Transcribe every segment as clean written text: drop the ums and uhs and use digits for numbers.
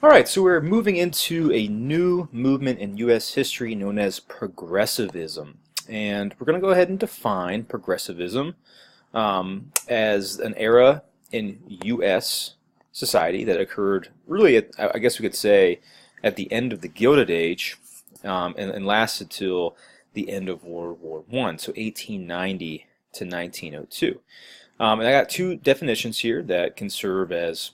All right, so we're moving into a new movement in U.S. history known as progressivism. And we're going to go ahead and define progressivism as an era in U.S. society that occurred really, I guess we could say, at the end of the Gilded Age and lasted till the end of World War I, so 1890 to 1902. And I got two definitions here that can serve as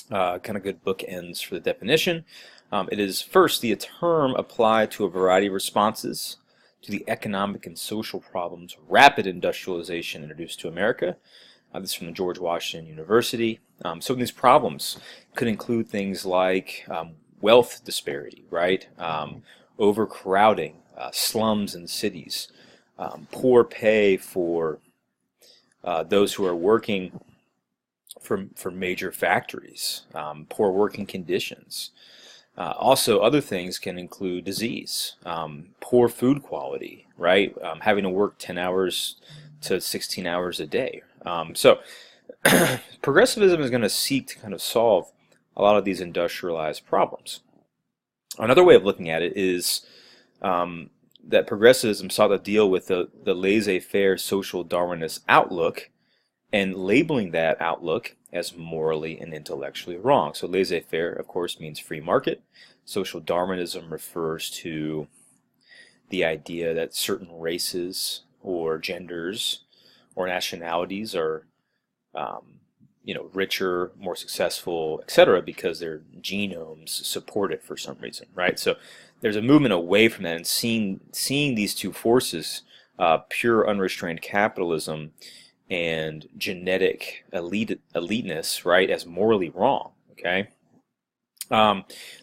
kind of good bookends for the definition. It is first the term applied to a variety of responses to the economic and social problems rapid industrialization introduced to America. This is from the George Washington University. Some of these problems could include things like wealth disparity, right? Overcrowding, slums in cities, poor pay for those who are working for major factories, poor working conditions. Also, other things can include disease, poor food quality, right? Having to work 10 hours to 16 hours a day. So, progressivism is going to seek to kind of solve a lot of these industrialized problems. Another way of looking at it is that progressivism sought to deal with the laissez-faire social Darwinist outlook and labeling that outlook as morally and intellectually wrong. So laissez-faire, of course, means free market. Social Darwinism refers to the idea that certain races or genders or nationalities are, richer, more successful, etc., because their genomes support it for some reason, right? So there's a movement away from that and seeing these two forces, pure unrestrained capitalism and genetic eliteness, right, as morally wrong. Okay,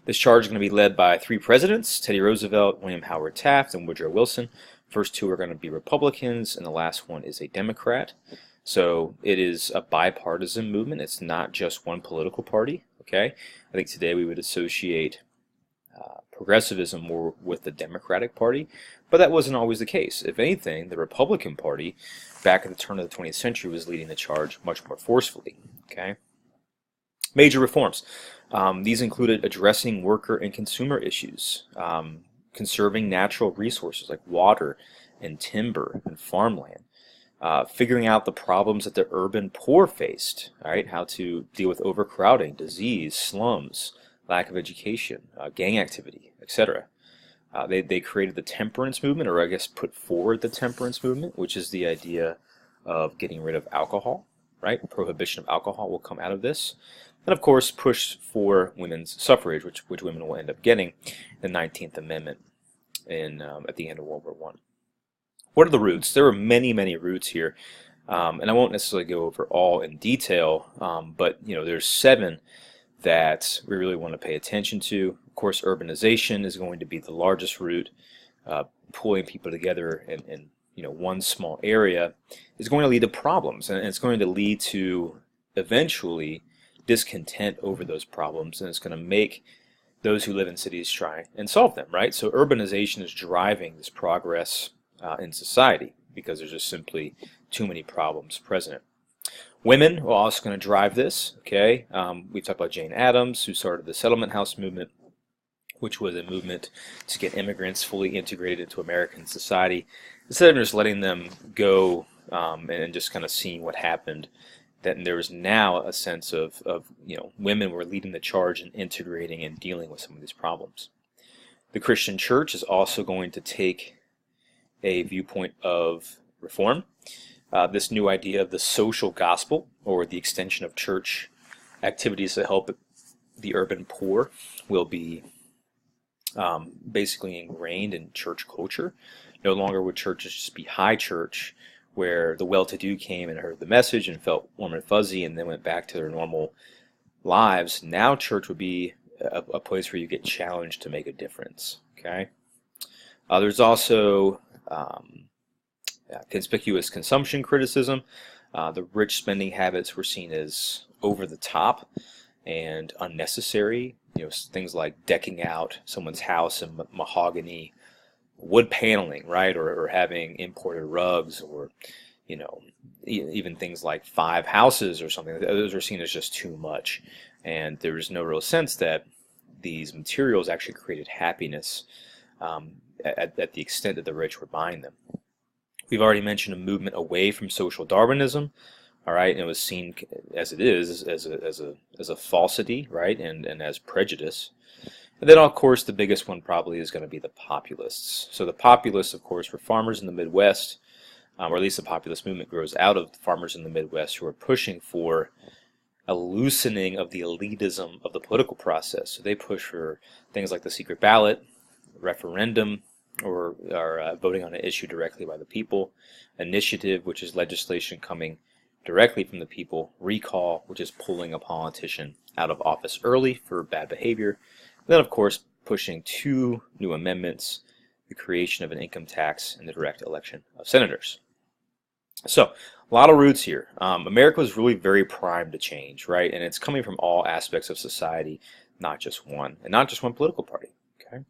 this charge is going to be led by three presidents: Teddy Roosevelt, William Howard Taft, and Woodrow Wilson. First two are going to be Republicans, and the last one is a Democrat. So it is a bipartisan movement. It's not just one political party. Okay, I think today we would associate progressivism more with the Democratic Party, but that wasn't always the case. If anything, the Republican Party, back at the turn of the 20th century, was leading the charge much more forcefully. Okay, major reforms. These included addressing worker and consumer issues, conserving natural resources like water and timber and farmland, figuring out the problems that the urban poor faced, right? How to deal with overcrowding, disease, slums, lack of education, gang activity, etc. They created the temperance movement, or I guess put forward the temperance movement, which is the idea of getting rid of alcohol, right? Prohibition of alcohol will come out of this. And of course, pushed for women's suffrage, which women will end up getting, the 19th Amendment at the end of World War I. What are the roots? There are many, many roots here, and I won't necessarily go over all in detail, but there's 7 that we really want to pay attention to. Of course, urbanization is going to be the largest root. Pulling people together in one small area is going to lead to problems, and it's going to lead to eventually discontent over those problems, and it's going to make those who live in cities try and solve them, right? So urbanization is driving this progress in society because there's just simply too many problems present. Women are also going to drive this, okay? We talked about Jane Addams, who started the Settlement House movement, which was a movement to get immigrants fully integrated into American society. Instead of just letting them go and just kind of seeing what happened, then there was now a sense of women were leading the charge in integrating and dealing with some of these problems. The Christian church is also going to take a viewpoint of reform. This new idea of the social gospel, or the extension of church activities to help the urban poor, will be basically ingrained in church culture. No longer would churches just be high church, where the well-to-do came and heard the message and felt warm and fuzzy and then went back to their normal lives. Now church would be a place where you get challenged to make a difference. Okay. There's also conspicuous consumption criticism. The rich spending habits were seen as over the top and unnecessary. Things like decking out someone's house in mahogany wood paneling, right, or having imported rugs, or you know, even things like 5 houses or something. Those are seen as just too much, and there was no real sense that these materials actually created happiness at the extent that the rich were buying them. We've already mentioned a movement away from social Darwinism, all right, and it was seen as it is as a falsity, right, and as prejudice. And then, of course, the biggest one probably is going to be the populists. So the populists, of course, were farmers in the Midwest, or at least the populist movement grows out of farmers in the Midwest who are pushing for a loosening of the elitism of the political process. So they push for things like the secret ballot, referendum, or voting on an issue directly by the people, initiative, which is legislation coming directly from the people, recall, which is pulling a politician out of office early for bad behavior. And then, of course, pushing 2 new amendments, the creation of an income tax and the direct election of senators. So, a lot of roots here. America was really very primed to change, right? And it's coming from all aspects of society, not just one, and not just one political party. Okay.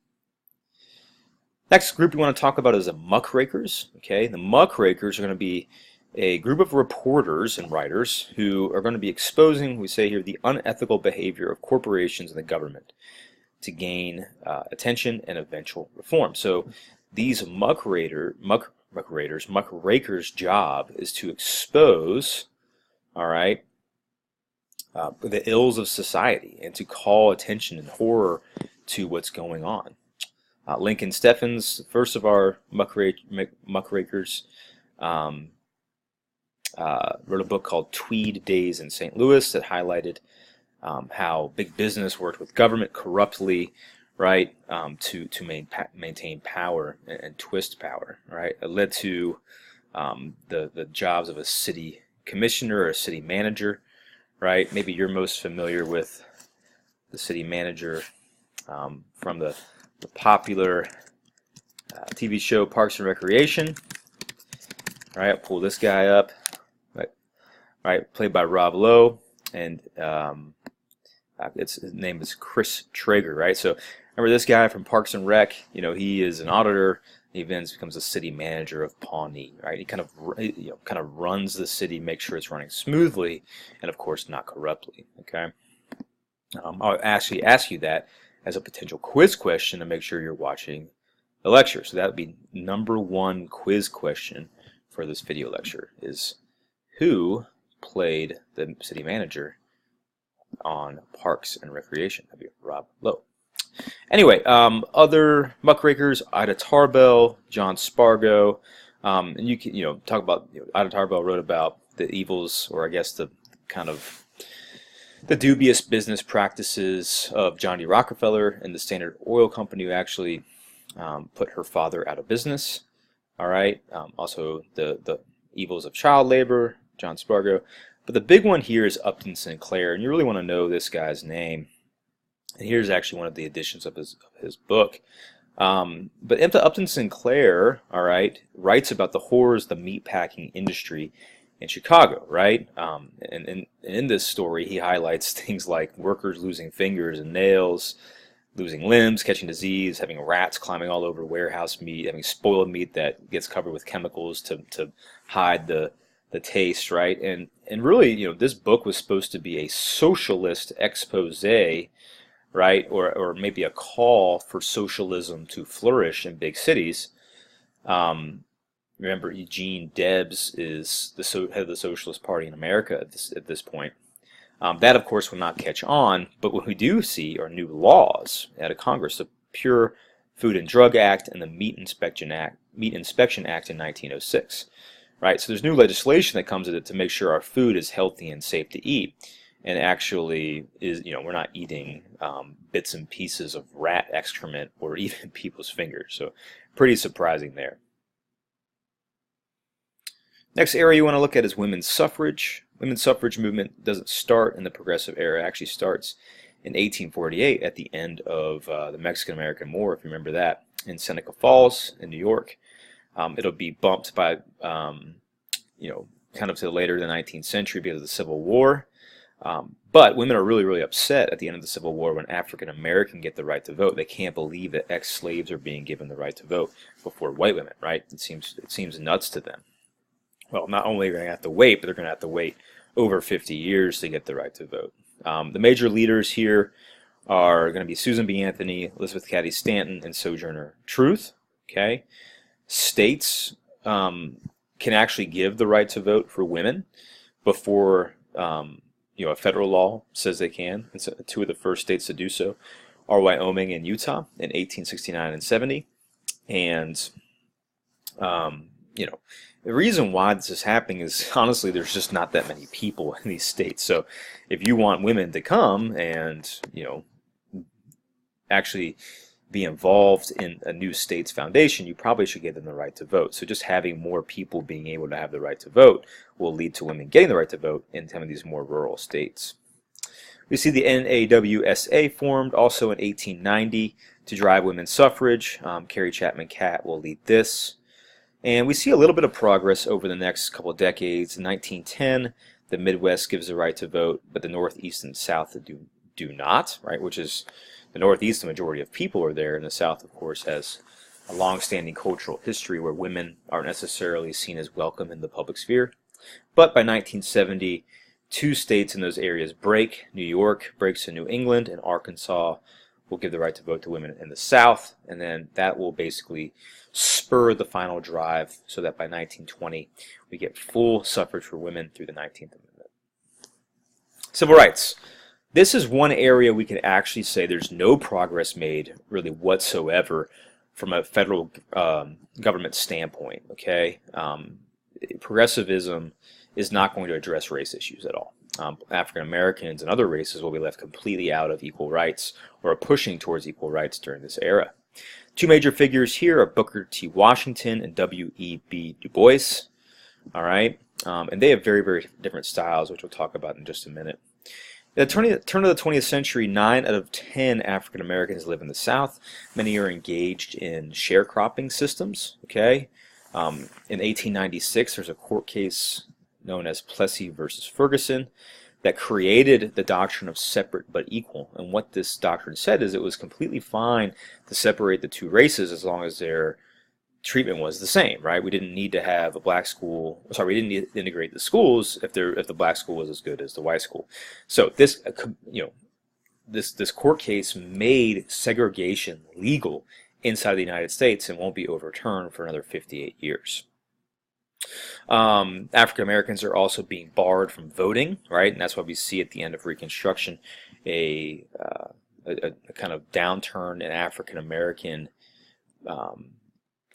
Next group we want to talk about is the muckrakers. Okay, the muckrakers are going to be a group of reporters and writers who are going to be exposing, we say here, the unethical behavior of corporations and the government to gain attention and eventual reform. So these muckrakers' job is to expose, all right, the ills of society and to call attention and horror to what's going on. Lincoln Steffens, the first of our muckrakers, wrote a book called Tweed Days in St. Louis that highlighted how big business worked with government corruptly, right, to maintain power and twist power, right. It led to the jobs of a city commissioner or a city manager, right. Maybe you're most familiar with the city manager from the popular TV show Parks and Recreation. All right, I'll pull this guy up. Right, played by Rob Lowe, and his name is Chris Traeger, right? So remember this guy from Parks and Rec? You know, he is an auditor. He then becomes a city manager of Pawnee, right? He kind of runs the city, makes sure it's running smoothly, and of course not corruptly. Okay. I'll actually ask you that as a potential quiz question to make sure you're watching the lecture. So that would be number 1 quiz question for this video lecture: is who played the city manager on Parks and Recreation? That'd be Rob Lowe. Anyway, other muckrakers: Ida Tarbell, John Spargo, and you can talk about. Ida Tarbell wrote about the evils, or I guess the kind of the dubious business practices of John D. Rockefeller and the Standard Oil Company, who actually put her father out of business. All right. Also the evils of child labor, John Spargo. But the big one here is Upton Sinclair, and you really want to know this guy's name. And here's actually one of the editions of his book. But Upton Sinclair, all right, writes about the horrors of the meatpacking industry in Chicago, right? And in this story, he highlights things like workers losing fingers and nails, losing limbs, catching disease, having rats climbing all over warehouse meat, having spoiled meat that gets covered with chemicals to hide the taste, right? And really, this book was supposed to be a socialist expose, right? Or maybe a call for socialism to flourish in big cities. Remember, Eugene Debs is the head of the Socialist Party in America at this point. That, of course, will not catch on, but what we do see are new laws out of Congress: the Pure Food and Drug Act and the Meat Inspection Act in 1906. Right, so there's new legislation that comes with it to make sure our food is healthy and safe to eat, and actually is, we're not eating bits and pieces of rat excrement or even people's fingers. So pretty surprising there. Next area you want to look at is women's suffrage. Women's suffrage movement doesn't start in the Progressive Era. It actually starts in 1848 at the end of the Mexican-American War, if you remember that, in Seneca Falls in New York. It'll be bumped by, kind of to later the 19th century because of the Civil War. But women are really, really upset at the end of the Civil War when African Americans get the right to vote. They can't believe that ex-slaves are being given the right to vote before white women, right? It seems nuts to them. well, not only are they going to have to wait, but they're going to have to wait over 50 years to get the right to vote. The major leaders here are going to be Susan B. Anthony, Elizabeth Cady Stanton, and Sojourner Truth. Okay, states can actually give the right to vote for women before a federal law says they can. And so two of the first states to do so are Wyoming and Utah in 1869 and 70. And the reason why this is happening is honestly there's just not that many people in these states. So if you want women to come and actually be involved in a new state's foundation, you probably should give them the right to vote. So just having more people being able to have the right to vote will lead to women getting the right to vote in some of these more rural states. We see the NAWSA formed also in 1890 to drive women's suffrage. Carrie Chapman Catt will lead this. And we see a little bit of progress over the next couple of decades. In 1910, the Midwest gives the right to vote, but the Northeast and South do not, right? Which is the Northeast, the majority of people are there, and the South, of course, has a long-standing cultural history where women aren't necessarily seen as welcome in the public sphere. But by 1970, two states in those areas break. New York breaks to New England, and Arkansas will give the right to vote to women in the South, and then that will basically spur the final drive so that by 1920 we get full suffrage for women through the 19th Amendment. Civil rights. This is one area we can actually say there's no progress made really whatsoever from a federal government standpoint. Okay, progressivism is not going to address race issues at all. African Americans and other races will be left completely out of equal rights or are pushing towards equal rights during this era. Two major figures here are Booker T. Washington and W.E.B. Du Bois. All right, and they have very, very different styles, which we'll talk about in just a minute. At the turn of the 20th century, 9 out of 10 African Americans live in the South. Many are engaged in sharecropping systems. Okay, in 1896, there's a court case known as Plessy versus Ferguson that created the doctrine of separate but equal. And what this doctrine said is it was completely fine to separate the two races as long as their treatment was the same, right? We didn't need to have a black school. Sorry, we didn't need to integrate the schools if the black school was as good as the white school. So this, this court case made segregation legal inside the United States and won't be overturned for another 58 years. African Americans are also being barred from voting, right? And that's why we see at the end of Reconstruction a kind of downturn in African American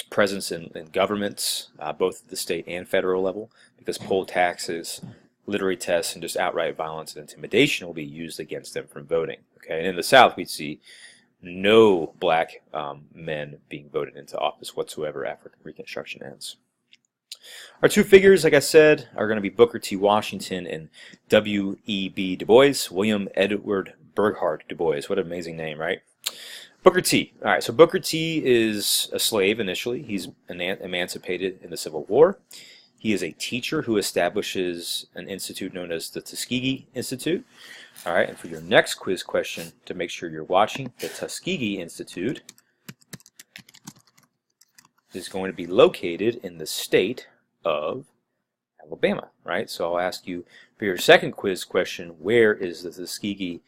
presence in governments, both at the state and federal level, because poll taxes, literary tests, and just outright violence and intimidation will be used against them from voting. Okay, and in the South, we see no black men being voted into office whatsoever after Reconstruction ends. Our two figures, like I said, are going to be Booker T. Washington and W.E.B. Du Bois, William Edward Burghardt Du Bois. What an amazing name, right? Booker T. All right, so Booker T. is a slave initially. He's emancipated in the Civil War. He is a teacher who establishes an institute known as the Tuskegee Institute. All right, and for your next quiz question, to make sure you're watching, the Tuskegee Institute is going to be located in the state of Alabama, right? So I'll ask you for your second quiz question, where is the Tuskegee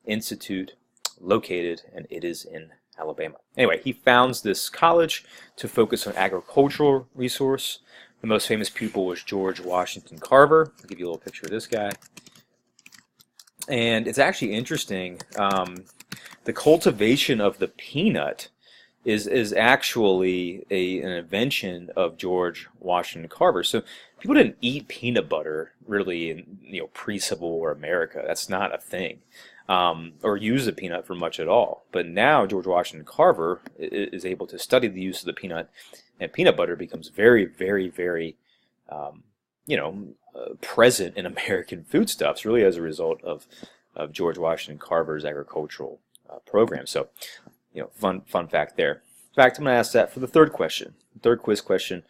Institute located? And it is in Alabama. Anyway, he founds this college to focus on agricultural resource. The most famous pupil was George Washington Carver. I'll give you a little picture of this guy. And it's actually interesting, the cultivation of the peanut is actually an invention of George Washington Carver. So people didn't eat peanut butter really in pre-Civil War America. That's not a thing, or use the peanut for much at all. But now George Washington Carver is able to study the use of the peanut, and peanut butter becomes very, very, very present in American foodstuffs, really as a result of George Washington Carver's agricultural program. So, fun fact there. In fact, I'm going to ask that for the third question. Third quiz question: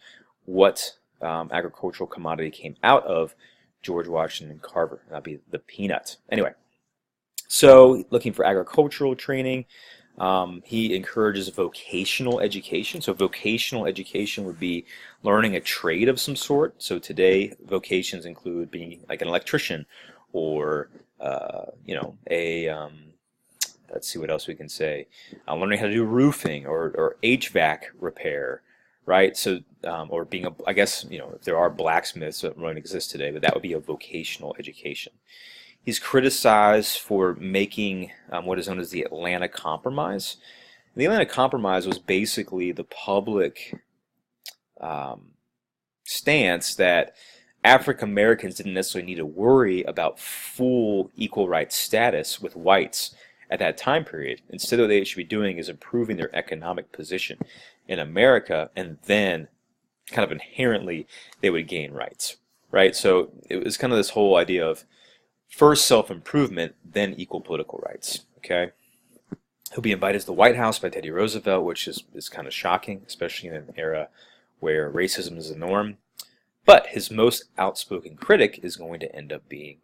what agricultural commodity came out of George Washington Carver? That'd be the peanut. Anyway, so looking for agricultural training. He encourages vocational education. So vocational education would be learning a trade of some sort. So today, vocations include being like an electrician, or let's see what else we can say. Learning how to do roofing, or HVAC repair, right? So, or being I guess, if there are blacksmiths that don't exist today, but that would be a vocational education. He's criticized for making what is known as the Atlanta Compromise. The Atlanta Compromise was basically the public stance that African Americans didn't necessarily need to worry about full equal rights status with whites at that time period. Instead, what they should be doing is improving their economic position in America, and then kind of inherently they would gain rights, right? So it was kind of this whole idea of first self-improvement, then equal political rights, okay? He'll be invited to the White House by Teddy Roosevelt, which is kind of shocking, especially in an era where racism is the norm. But his most outspoken critic is going to end up being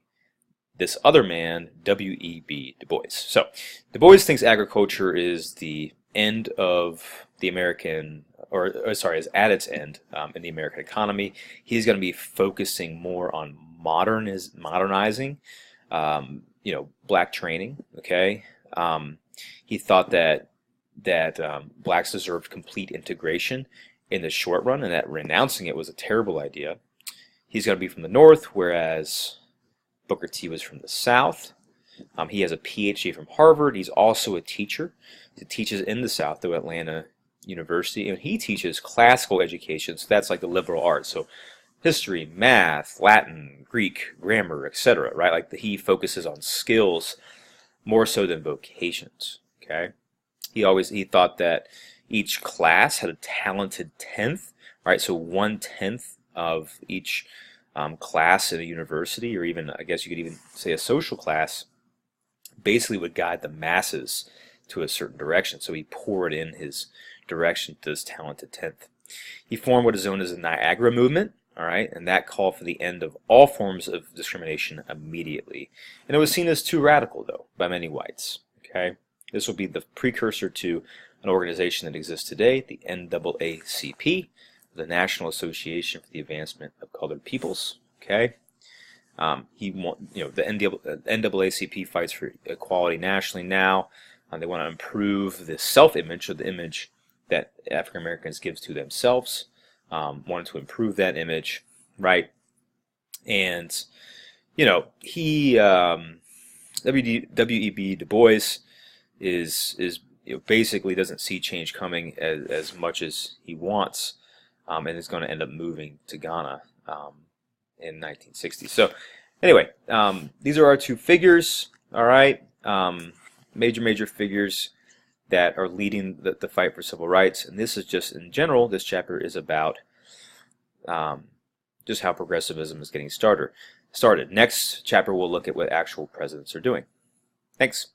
this other man, W.E.B. Du Bois. So, Du Bois thinks agriculture is the end of the American, is at its end in the American economy. He's going to be focusing more on modernizing, black training. Okay, he thought that blacks deserved complete integration in the short run, and that renouncing it was a terrible idea. He's going to be from the North, whereas Booker T was from the South. He has a PhD from Harvard. He's also a teacher. He teaches in the South, though, Atlanta University, and he teaches classical education. So that's like the liberal arts. So history, math, Latin, Greek, grammar, etc. Right? Like he focuses on skills more so than vocations. Okay. He thought that each class had a talented tenth. Right. So 1/10 of each class in a university, or even, I guess you could even say, a social class, basically would guide the masses to a certain direction. So he poured in his direction to this talented tenth. He formed what is known as the Niagara Movement, all right, and that called for the end of all forms of discrimination immediately. And it was seen as too radical, though, by many whites. Okay, this will be the precursor to an organization that exists today, the NAACP, the National Association for the Advancement of Colored Peoples. Okay, the NAACP fights for equality nationally now. They want to improve the self-image, or the image that African Americans give to themselves. Wanted to improve that image, right? And W.E.B. Du Bois is basically doesn't see change coming as much as he wants, and is going to end up moving to Ghana in 1960. So anyway, these are our two figures, all right? Major figures that are leading the fight for civil rights. And this is just, in general, this chapter is about just how progressivism is getting started. Next chapter, we'll look at what actual presidents are doing. Thanks.